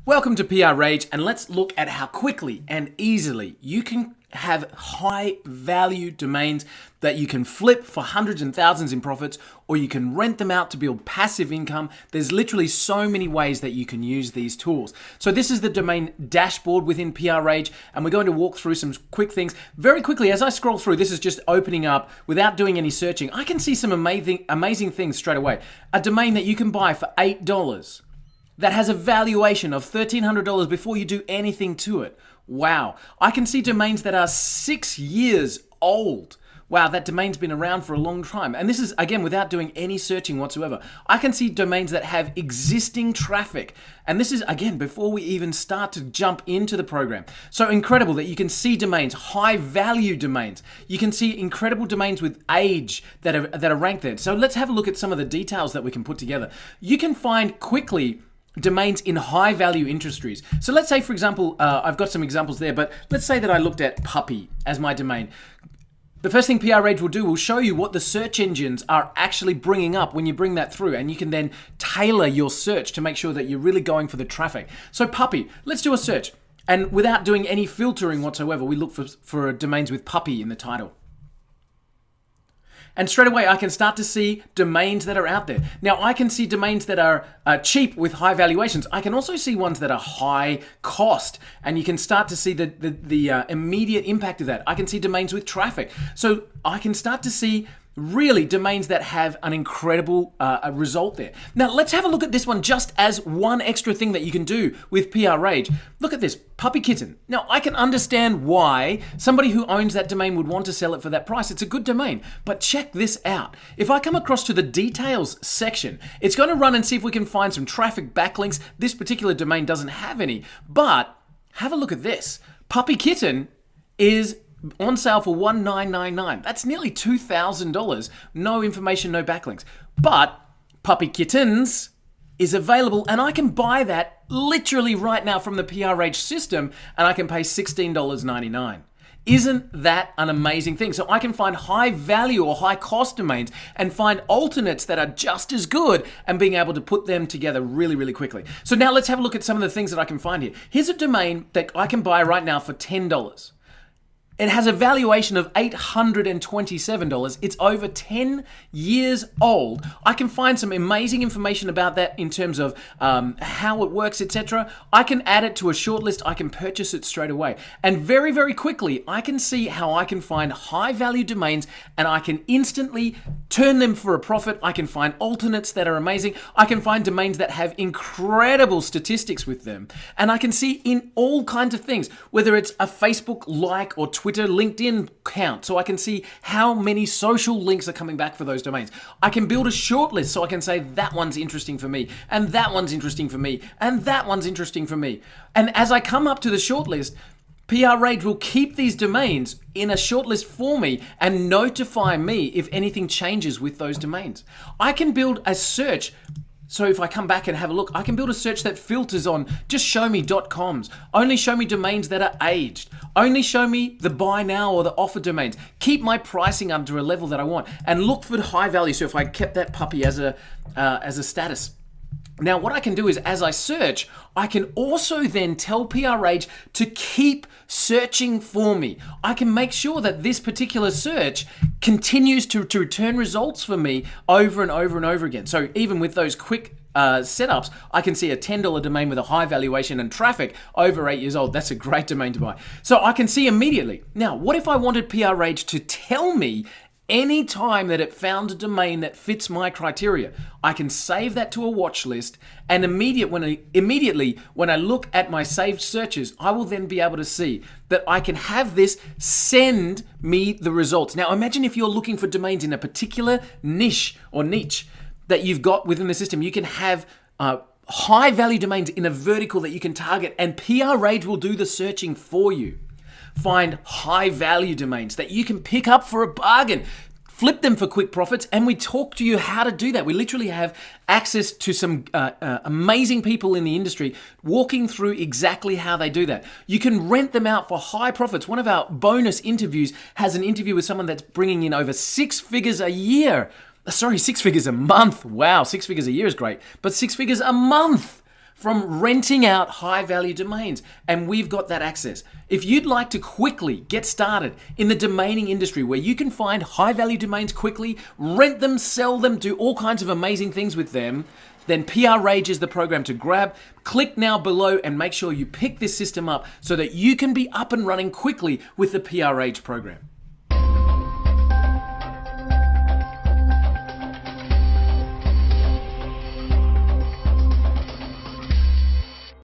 Welcome to PR Rage, and let's look at how quickly and easily you can have high value domains that you can flip for hundreds and thousands in profits, or you can rent them out to build passive income. There's literally so many ways that you can use these tools. So this is the domain dashboard within PR Rage, and we're going to walk through some quick things. Very quickly, as I scroll through, this is just opening up without doing any searching. I can see some amazing things straight away. A domain that you can buy for $8. That has a valuation of $1,300 before you do anything to it. Wow. I can see domains that are 6 years old. Wow, that domain's been around for a long time. And this is, again, without doing any searching whatsoever. I can see domains that have existing traffic. And this is, again, before we even start to jump into the program. So incredible that you can see domains, high value domains. You can see incredible domains with age that are ranked there. So let's have a look at some of the details that we can put together. You can find quickly domains in high value industries. So let's say, for example, I've got some examples there, but let's say that I looked at puppy as my domain. The first thing PR Rage will show you what the search engines are actually bringing up when you bring that through, and you can then tailor your search to make sure that you're really going for the traffic. So puppy, let's do a search. And without doing any filtering whatsoever, we look for domains with puppy in the title. And straight away, I can start to see domains that are out there. Now, I can see domains that are cheap with high valuations. I can also see ones that are high cost, and you can start to see the immediate impact of that. I can see domains with traffic. So I can start to see really domains that have an incredible result there. Now, let's have a look at this one just as one extra thing that you can do with PR Rage. Look at this, puppy kitten. Now, I can understand why somebody who owns that domain would want to sell it for that price. It's a good domain, but check this out. If I come across to the details section, it's going to run and see if we can find some traffic backlinks. This particular domain doesn't have any, but have a look at this. Puppy kitten is on sale for $1,999. That's nearly $2,000. No information, no backlinks. But Puppy Kittens is available, and I can buy that literally right now from the PR Rage system, and I can pay $16.99. Isn't that an amazing thing? So I can find high value or high cost domains and find alternates that are just as good, and being able to put them together really, really quickly. So now let's have a look at some of the things that I can find here. Here's a domain that I can buy right now for $10. It has a valuation of $827. It's over 10 years old. I can find some amazing information about that in terms of how it works, etc. I can add it to a shortlist. I can purchase it straight away. And very, very quickly, I can see how I can find high value domains, and I can instantly turn them for a profit. I can find alternates that are amazing. I can find domains that have incredible statistics with them. And I can see in all kinds of things, whether it's a Facebook like or Twitter, LinkedIn count, so I can see how many social links are coming back for those domains. I can build a shortlist, so I can say that one's interesting for me, and that one's interesting for me, and that one's interesting for me. And as I come up to the shortlist, PR Rage will keep these domains in a shortlist for me and notify me if anything changes with those domains. I can build a search. So if I come back and have a look, I can build a search that filters on just show me .coms, only show me domains that are aged, only show me the buy now or the offer domains, keep my pricing under a level that I want, and look for high value. So if I kept that puppy as a status. Now, what I can do is, as I search, I can also then tell PR Rage to keep searching for me. I can make sure that this particular search continues to return results for me over and over and over again. So even with those quick setups, I can see a $10 domain with a high valuation and traffic over 8 years old. That's a great domain to buy. So I can see immediately. Now, what if I wanted PR Rage to tell me any time that it found a domain that fits my criteria? I can save that to a watch list, and immediately when I look at my saved searches, I will then be able to see that I can have this send me the results. Now imagine if you're looking for domains in a particular niche that you've got within the system. You can have high value domains in a vertical that you can target, and PR Rage will do the searching for you. Find high value domains that you can pick up for a bargain, flip them for quick profits, and we talk to you how to do that. We literally have access to some amazing people in the industry walking through exactly how they do that. You can rent them out for high profits. One of our bonus interviews has an interview with someone that's bringing in over 6 figures a year. Sorry, 6 figures a month. Wow, 6 figures a year is great, but 6 figures a month from renting out high-value domains, and we've got that access. If you'd like to quickly get started in the domaining industry where you can find high-value domains quickly, rent them, sell them, do all kinds of amazing things with them, then PR Rage is the program to grab. Click now below and make sure you pick this system up so that you can be up and running quickly with the PR Rage program.